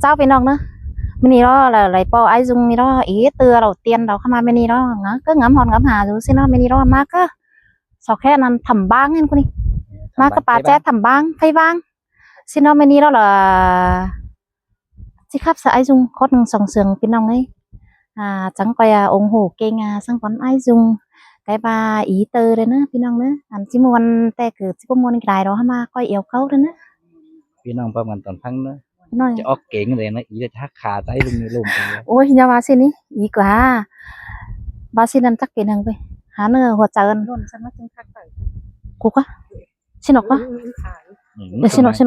เจ้าพี่น้องเนอะมินี่đó là po ai dùng mi đó ý từ đầu tiên đó khăm mini đó ngã cứ ngắm hòn ngắm hà rồi xin nó mini đó má cứ sau khi ăn thầm bang hen con đi má cứ bà che thầm bang phay bang xin nó mini đó là chỉ khắp sợ ai dùng cốt sòng sườnพี่น้องấy chẳng quay ủng hộ kênh sang quán ai dùng cái bà ý từ đấy nữaพี่น้องnữa anh chỉ muốnแต่คือchỉ có muốn cái đó mà quay yêu cầu đấy nữa พี่น้องประมาณตอนพังเนอะ nói จะออกเก่งเลยนะอีจะทักขาใจลุงในลุมกันเลย ôi nhà bà xin ý ý quá bà xin ăn chắc kiện hàng vậy há nữa hoạt trả ơn cục á xin lỗi quá để xin lỗi xin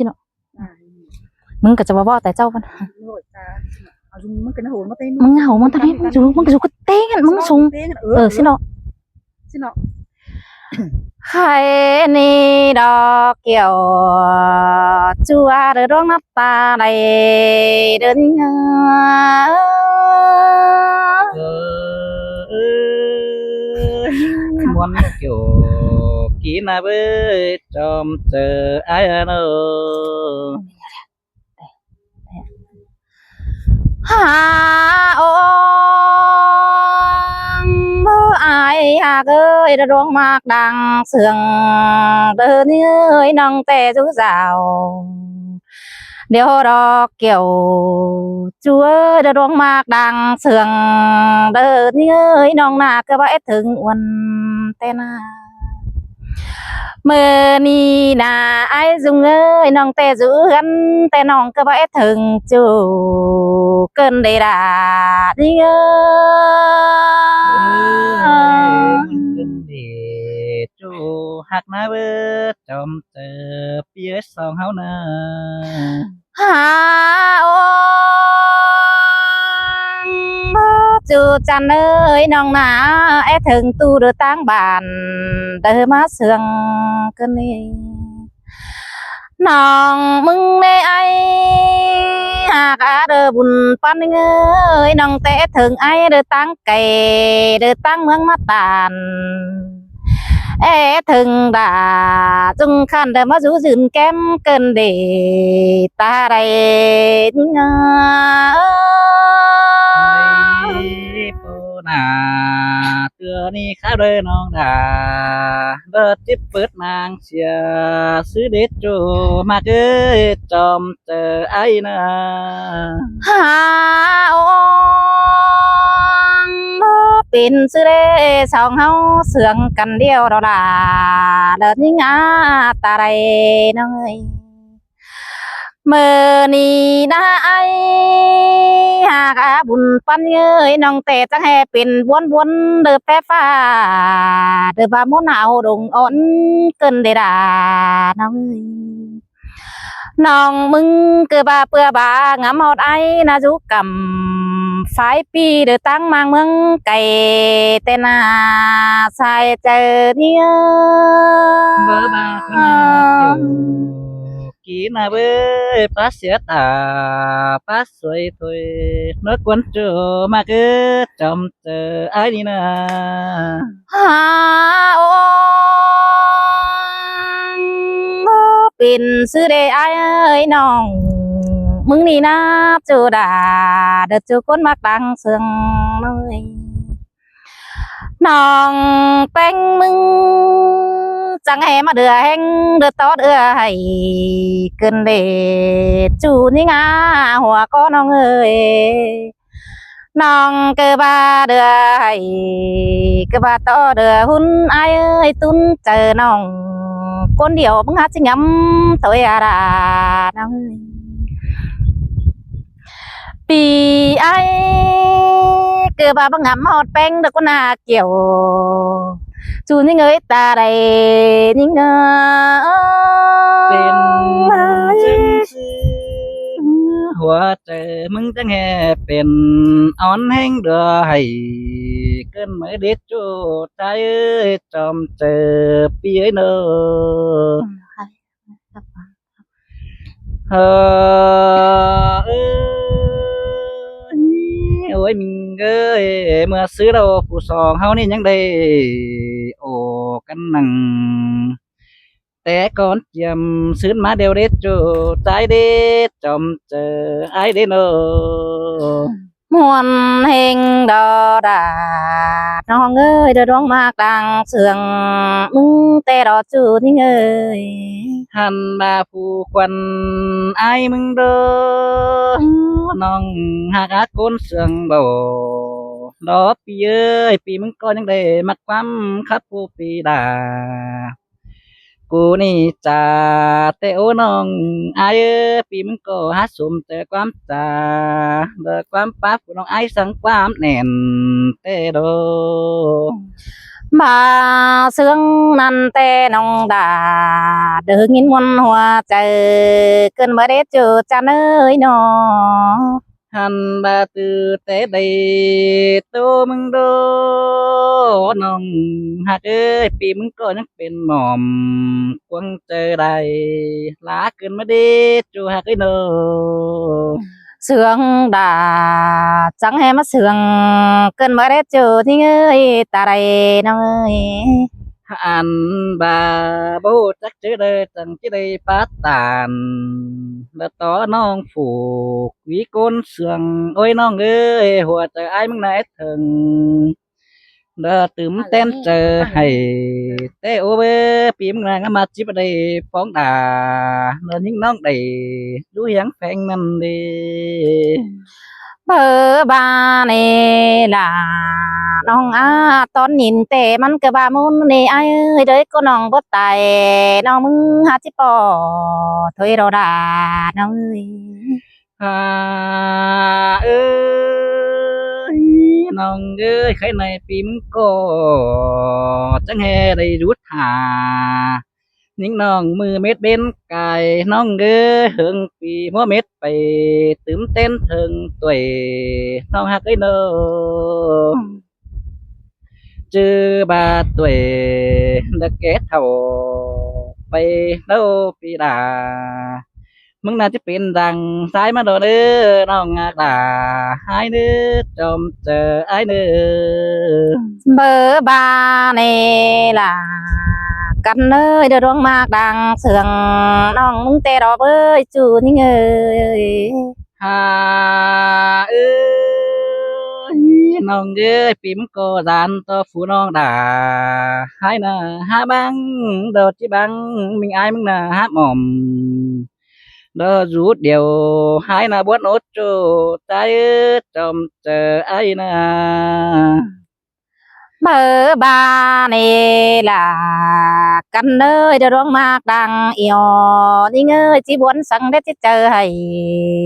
lỗiมึงก็จะบอกแต่เจ้ามันมึงเหงามันตอนนี้มึงอยู่ก็เต้งมึงสูงxin lỗi hai ni đò kiểu chua để đón nắp ta này đến muốn kiểu kỹ na với trong chờ ai nữa ha ô ai ơi đong mạc đang sương đơn ơi nong tè rú rào điều đó kiểu chúa đong mạc đang sương đơn ơi nong nà cơ bãi thường uẩn tên mơ ni na ai dùng ơi nong tè giữ gắn tè nong cơ bãi thường chủ cơn đầy đà đi để chú hạt na với trong chờ phía sau háo na ha ô chú chăn ơi nong nà ai thường tu được tang bàn đời má sương cơn đi nong mừng nê ai cả đời buồn pan ơi nong té thường ai đời tang cày đời tang mương mắt tàn thường đã chung khăn đời má rú dùn kem cơn để ta đây na tưa ni khá đời non đà bớt tiếp bớt mang chia xứ đế trô mà cứ trong chờ ai nè ha ôเป็นซื้อเด้สองเฮาเสืองกันเดียวเราด่าเดินยิงตาไรน้องเอ้ยเมื่อนี้นะไอหากบุญปันเอ้ยน้องแต่จังแห่เป็นวนเดือแพ้ฟ้าเดือบามนเอาดงอ่อนเกินเดดาน้องเอ้ยน้องมึงเกือบเปื่อบางามหอดไอนะจุกำฝ่ายปีเดือตั้งมังเมืองไก่เตนาใส่เจอเนี่ย bơ ba kỹ na với bát xếp bát xuôi thôi nước quấn trô mà cứ trong chờ ai đi nè ฮาโอเป็นซื้อเดไอเอ้ยน้องมึงนี่นะจูดาเด็ดจูคนมักดังเสืองเลยน้องแป้งมึงจังแห่มาเดือแห้งเดือต่อเดือให้เกินเดจูนี่งาหัวก็น้องเอ้ยน้องเกือบเดือให้เกือบต่อเดือหุ่นไอเอ้ยตุ้นเจอน้องคนเดียวมึงหาจิงย้ำตัวอะไรน้องเอ้ยปีไอเกือบบังงำหอดแป้งเด็กคนหน้าเกี่ยวจูนี่เงยตาใดนี่เง เป็นจึงซื้อหัวใจมึงจังแห่เป็นอ่อนแห้งเดือให้เกินไม่เด็ดจูใจเอ้ยจอมเจอปีเอ้ยเนอเออโอ้ยมิงเอ้ยเมื่อซื้อเราผู้สองเฮานี่ยังได้โอ้กันนั่ง แต่ก่อนเจียมซื้อมาเดียวเด็ดจูใจเด็ดจอมเจอไอเดโน มวนเฮงดอดาน้องเอ้ยเดือดร้องมากดังเสืองมึงแต่รอจูนี่เอ้ย หันมาผู้ควันไอมึงเด้อน้องหากอาคนเสืองบ่ดอปีเอ้ยปีมึงก็ยังได้มักความคัดผู้ปีดากูนี่จ่าแต่โอ้น้องอายเอ้ยปีมึงก็หาสมแต่ความจ่าเด้อความป้าผู้น้องอายสั่งความแน่นแต่โด bà sương năn tê nông đà được nghìn muôn hoa trời cơn mưa đế chờ cha ơi nó หันบาตือแต่ใดโตมึงโดน้องหักเอ้ยปีมึงก็ยังเป็นหม่อมกวางเจอได้ลาเกินมาเด้จูหักเอ้ยโน sương đà chẳng hề mất sương cơn mưa đế chờ thì ơi ta đây nó ơi หันบาโบจักเจอเด้อจังจะได้ปาตานแล้วต่อน้องฝูกวิโกนเสืองโอ้ยน้องเอ้ยหัวใจอ้ายมึงไหนถึง đã tưởng tên trời hay té ô bê phim nàng mà chỉ đây phóng đà nên những nón đầy đuôi hắn phèn mình đi bơ ba nè làน้องตอนนินแต่มันก็บามุนนี่ไอ้เอ้ยเด้ยก็น้องบ่ตายน้องมึงหาจิปอถอยเราด่าน้องเอ้ย à ơi nong ơi cái này phim có chẳng hề đầy rút hà những nong mưa mét bên cài nong ơi hương phì múa métไปtưởng tên thường tuổi nong hát cái nơ chứ ba tuổi đã kết thầuไปđâuปีดามึงน่าจะเป็นดังสายมาโดนเด้อน้องงากด่าหายเด้อจอมเจอไอ้เด้อ bơ ba nè là căn ơi đưa đuông mạc đang sườnน้องมึงแต่ดอกเอ้ยจูนี่เอ้ย ฮ่าเอ้ยน้องเอ้ยปีมก็ดานต่อผู้น้องด่าหายน่ะหาบังโดดที่บังมิงอายมึงน่ะหาหม่อม đó rút điều hai là bốn ốt chỗ trái trong chờ ai nè bơ ba nè là căn ơi đưa đuông mạc đang yêuนี่เอ้ยchỉ muốn sang để chờ hay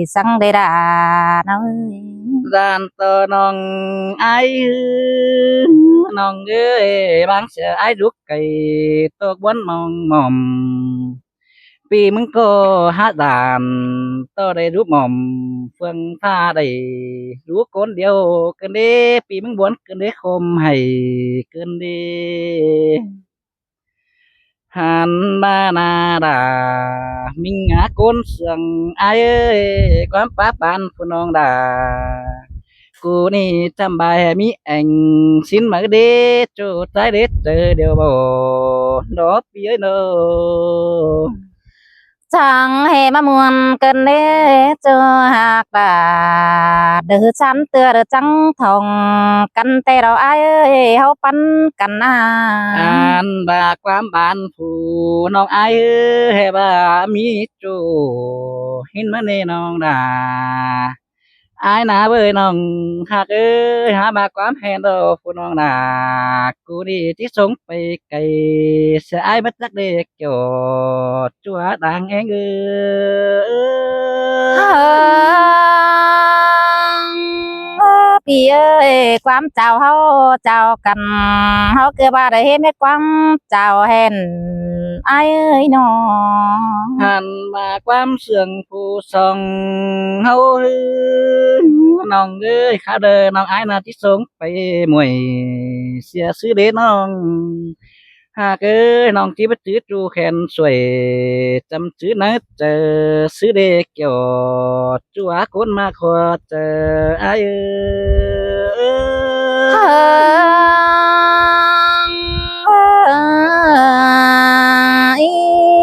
sang để đà nó ơi gian tơ nong ai nong ơi bang sẽ ai rút cây tôi bốn mong mỏm ปีมึงก็หาด่านต่อได้รู้หม่อมเฟืองท่าได้รู้คนเดียวเกินเด้ปีมึงบวนเกินเด้คมให้เกินเด้หันมานาดามิงหาคนเสืองอายเอ้ยความป้าปานผู้น้องดากูนี่จำบายมีแองสินมาเด้โจใจเด็ดเจอเดียวบ่ดอกปีเอ้ยเนอ chẳng hề mà muốn cần đế chờ hạc bà đỡ chắn tựa đỡ trắng thòng căn tê đâu ai ơi hấu bắn căn อ่านบาความบานผู้น้องอายเอ้ยให้บามีจูเห็นมาในน้องดาอายหนาเบยน้องหักเอ้ยหาบาความแหนดอกผู้น้องดากูดีที่สงไปไกลเสียอายบัดจักเด็กจอดจัวดังเองเอ้ย พี่เอ้ยความเจ้าเฮาเจ้ากันเฮาคือว่าได้เห็นในความเจ้าเห็นอ้ายเอ้ยน้อ หันมาความเสื่องผู้ส่องเฮาน้องเอ้ยข้าเด้อน้องอายน่ะที่ส่งไปมวยเสียซื้อเด้น้องหากเอ้ยน้องที่บ่ถือจูแขนสวยจำชื่อนะเจอซื้อเด้เกี่ยวจัวคนมาขอเจออายเอ้ย เอ้ย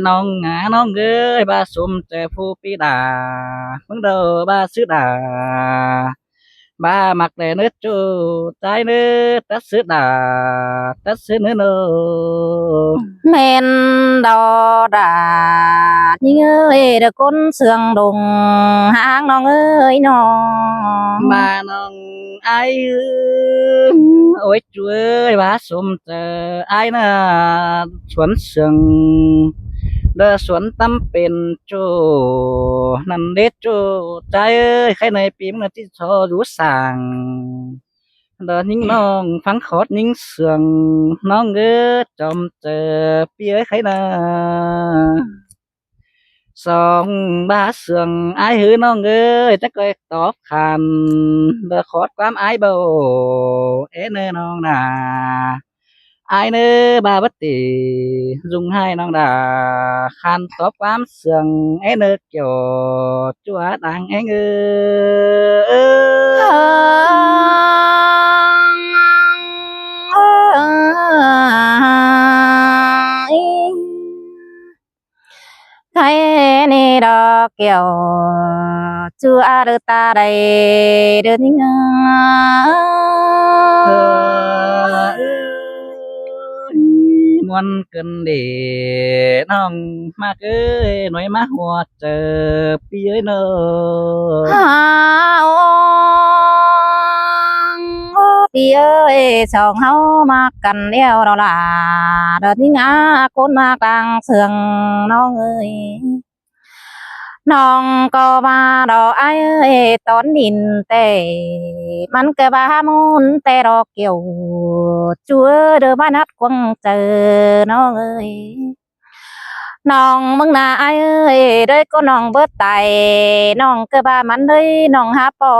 น้องหงาน้องเอ้ยบาสมแต่ผู้ปีดามึงเด้อบาซื้อดาบามักแต่เนื้อจูใจเนื้อตัดซื้อดาตัดซื้อเนื้อเนื้อ men đò đà nhưng ơi đã con sương đùng hang non ơi nó mà nong ai ôi chú ơi bá sum tờ ai na xuân sương đơ xuân tâmเป็นโจนั่นเด็ดโจใจเอ้ยใครในปีมันที่ชอรู้สั่งเดินยิงน้องฟังขอดยิงเสืองน้องเอ้ยจอมเจอปีเอ้ยใครนะ song ba sườn ai hư non ơi chắc coi tóc khăn đờ khót quám ai bầu ế nơ non đà ai nơ ba bất tì dùng hai non đà khăn tóc quám sườn ế nơ kiểu chúa đang ế thấy nè đó kiểu chưa được ta đây được những muôn cơn để nong mà cứ nói má hoa chờ phía nơพี่เอ้ยสองเฮามากันเดียวเราล่ะเดินที่งาคนมากลางเสืองน้องเอ้ยน้องก็มาดอกไอ้เอ้ยตอนดินแต่มันก็บามุนแต่ดอกเกี่ยวจัวเดินบ้านนัดควังเจอน้องเอ้ยน้องมึงน่ะไอ้เอ้ยเด้อก็น้องเบิดไตน้องก็บามันเด้ยน้องหาปอ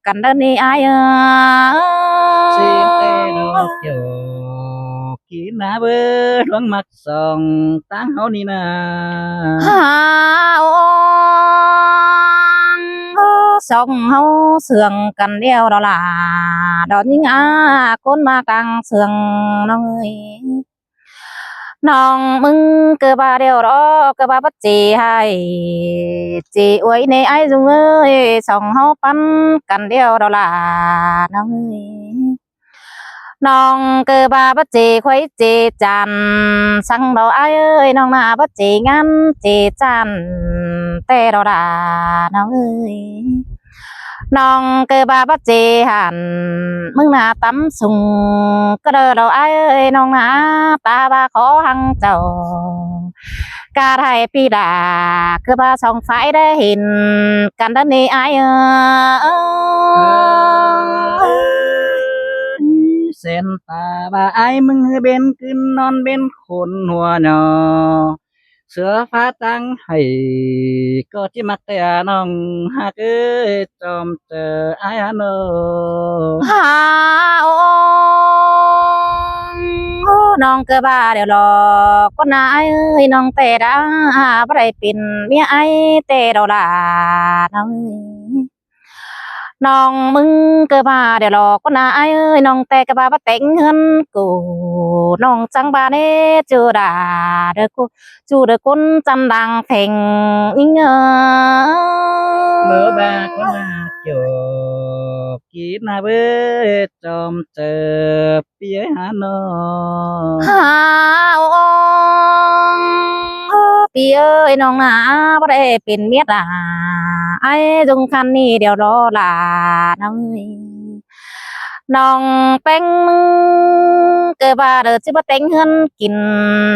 กันเด้อนี่ไอ้เอ้ย xin tê đô kiểu kỹ ná bơ đoán mặt sòng táng hậu ni na หาโอสองเฮาเสื่องกันเดียวดอกล่ะดอกยิงคนมากลางเสื่องน้องเอ้ยน้องมึงเกิดบาเดียวรอเกิดบาปัจจีให้จีอวยในไอ้จุงเอ้ยสองเฮาปั้นกันเดียวดอกล่ะน้องเอ้ยน้องเกิดบาปัจจีควยจีจันสั่งดอกไอ้เอ้ยน้องมาปัจจีงั้นจีจันแต่ดอกล่ะน้องเอ้ย น้องเกิดบาปัจเจหันมึงนาตำสุงก็เดอเราไอ้เอ้ยน้องนาตาบาขอหังเจ้ากาไทยปีดาคือบาสองฝ่ายได้เห็นกันด้านนี้ไอ้เอ้ย sen ta bà ai mừng bên kinh non bên khôn hùa nhỏ sữa phá tăng hay có chỉ mặc tay nong ha cứ chom chờ ai ăn nô หาโอ้น้องเกิดบาเดี๋ยวรอก็นายเอ้ยน้องแต่ดาบ่ได้เป็นเมียไอ้แต่เราล่ะน้องเอ้ยน้องมึงเกิดมาเดี๋ยวรอก็นายเอ้ยน้องแต่กับบ้าบ่แต่งเงินกูน้องจังบาเน่จูดาเด้อกูจูเด้อคนจำดังเพ่งนิ่งmơ ba có na kiểu kỹ na bơ chom chờ phía hà nô หาโอ้พี่เอ้ยน้องนาบ่ได้เป็นเมียด่าไอ้จงคันนี้เดี๋ยวรอล่ะน้องเอ้ยน้องแป้งมึงเกิดว่าเด้อสิบ่แต่งเฮือนกิน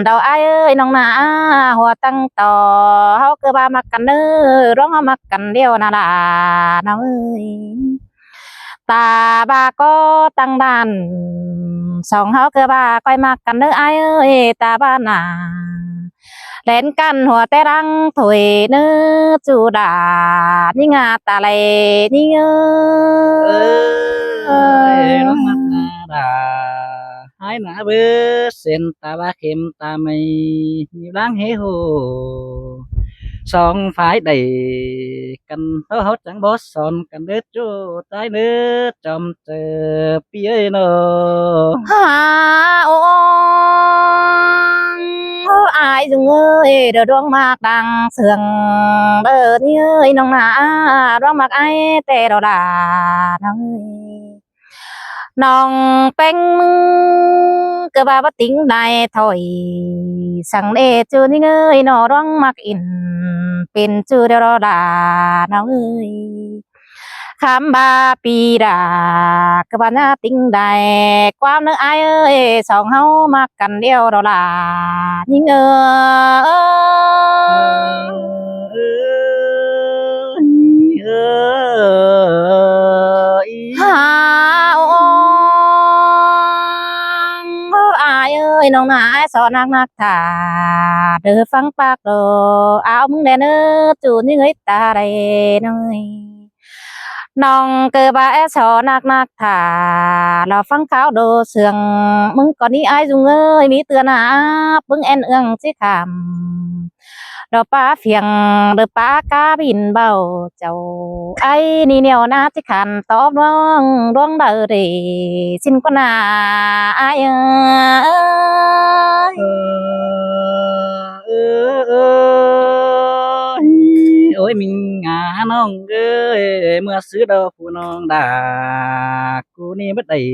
ดอกไอ้เอ้ยน้องนาหัวตั้งต่อเฮาเกิดว่ามักกันเด้อร้องเฮามักกันเดียวน่ะล่ะน้องเอ้ยตาบาก็ตั้งด้านสองเฮาเกิดว่าก้อยมักกันเด้อไอ้เอ้ยตาบ้านน่ะ เล่นกันหัวแต่รังถอยเนื้อจูดานี่งาตาเลนี่เอ ơi nó mắt na đà hai nã bơ sen ta ba kem ta mây nhiều đáng hé hồ son phải đầy cành hớ hốt chẳng bó son cành đứt chỗ trái nước trong tờ phía nô ฮาโออาย ai dùng ơi đờ đoang mạc đang sườn đờ ni ơi nong nà đoang mạc ai tè đò đà nong nong bánh cơ ba bắt tính đại thôi sang đê chưa ni ơi nó đoang mạc in bên chưa đeo đò đà nong ơi khám ba pi đà cơ ba na tính đại quam nước ai ơi sòng hao mạc cần đeo đò đà ni ơi ha ai ơi nong nai so nak nak thà đưa phăng bạc đồ áo mung đen ơ chủ như người ta đây nơi nong cơ ba so nak nak thà lo phăng kháo đồ sườn mưng còn đi ai dùng ơi mi tưa na bưng en ương chiếc hàm đồ pa phiền đồ pa cá bình bao châu ai ni nèo na chiếc hàn tóm đoang đoang đời để xin con à ai ơi ôi mình ngả nong ơi mưa xứ đâu phụ nong đà cô ni bất đầy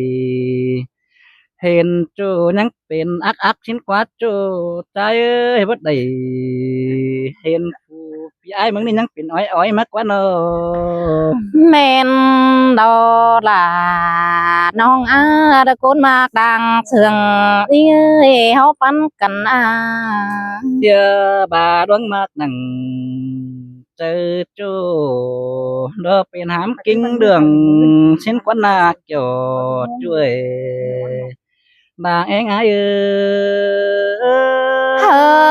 hiền chu nhắnเป็นอักชิ้นกว่าจูใจเอ้ยbất đầy hiền phụพี่ไอ้มึงนี่ยังเป็นอ้อยมากกว่าเนอะ men đó là nong a đã côn mạc đang sườn đi ơi háo pan cần a Dia bà đoán mát nằng chơi chu đóเป็นหามกิ้งเดืองเส้นกว่านาเกี่ยวช่วยนางเอ็งไอ้hơ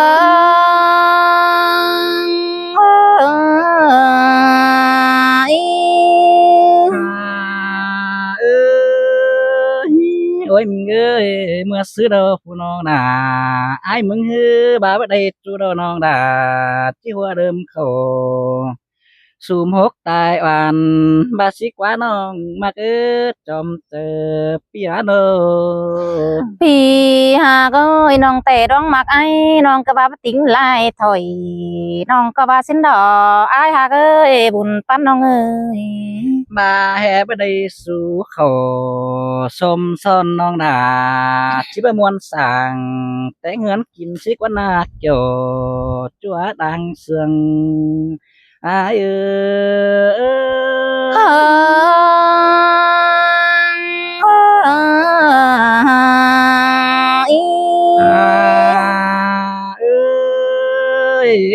ôi mình ơi mưa xứ đâu phụ non nà ai mừng hư bà bắt đây chú đâu non đà chỉ hoa đơm khổ sum hốt tai oan bà sĩ quá non mà cứ chom tờ piano pi hà ơi nong tè đoang mặc ai nong cơ ba tính lại thôi nong cơ ba xin đỏ ai hà ơi buồn pan nong ơi bà hè bắt đây su khổ xôm son non đà chỉ bà muôn sàng té ngưỡng kín sĩ quá na kiểu chúa đang sương ai ơi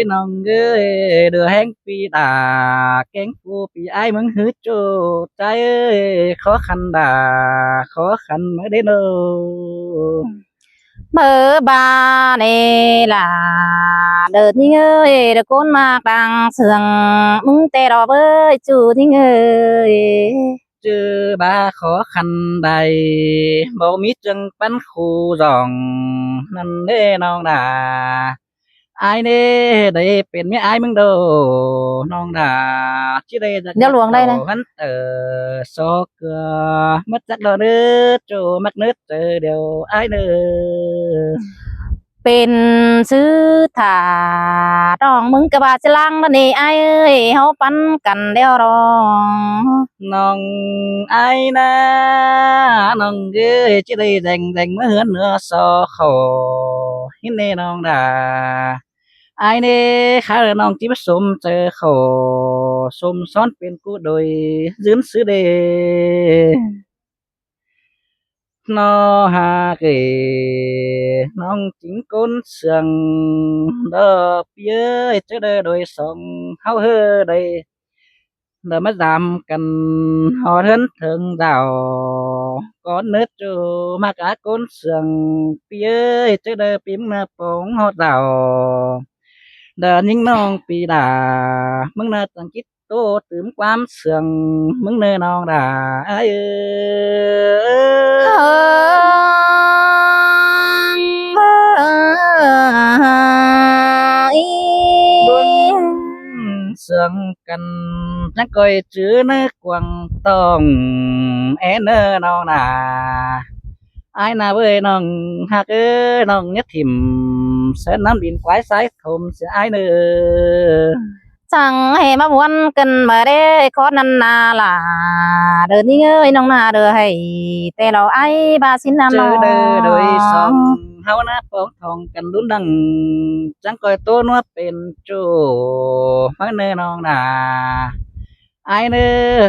nong ơi đưa hang pi đà kén phu pi ai muốn hứa cho trái ơi khó khăn đà khó khăn mới đến đâu mơ ba này là đợt như ơi đợt con mạc đang sườn mưng tè đỏ với chú như ơi chứ ba khó khăn đầy bao mít chân bắn khu giònนั่นเด้น้องดาไอ้เด้ได้เป็นไม่ไอ้มึงโดน้องดาchỉ đây giặc nhớ luồng đây này hắn so cửa mất giặc đỏ nước chỗ mắc nước đều ai nữa เป็นซื้อถาดองมึงกะบาจะลังแล้วนี่ไอ้เอ้ยเฮาปันกันเดียวรอง น้องไอ้นะน้องเอ้ยchỉ đây dành mới hơn nữa so khổ hin nèน้องดาai nè khá làน้องchỉ biết xôm chờ khổ xôm xónเป็นกูโดยdưỡng xứ đề nó hà kểน้องchính côn sườn đơ phía chứ đơ đôi sông hao hơ đây đơ mất giảm cần họ thân thường đào con nước chu mà cả côn sườn phía chứ đơ phím bóng họ đào đơ nhữngน้องปีด่ามึงน่าตั้งคิดโตตื่มความเสื่องมึงเนน้องด่าเอ้ย sương cần nhắc coi chữ nước quăng tông én nó nà ai na với nong hạc ơi nong nhất thìm เส้นน้ำดินควายสายถมเสียไอเนอ chẳng hề mà muốn cần mà để có năn nà là đời đi ơi nông nà đời hay tê lâu ai ba xin nam เจอ nó เด้อโดยสองเฮานะปองทองกันดุนดังจังก้อยโตนัวเป็นโจมาเนอน้องนาไอเนอ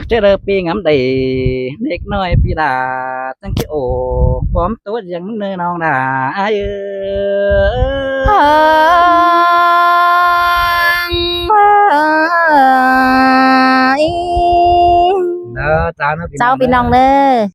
เจอเด้อปีงำใดเด็กน้อยปีดาจังคิโอพร้อมตัวยังเนอน้องนาไอเออ Ơi. เด้อจ้าเนาะ Cháu bị nòng nè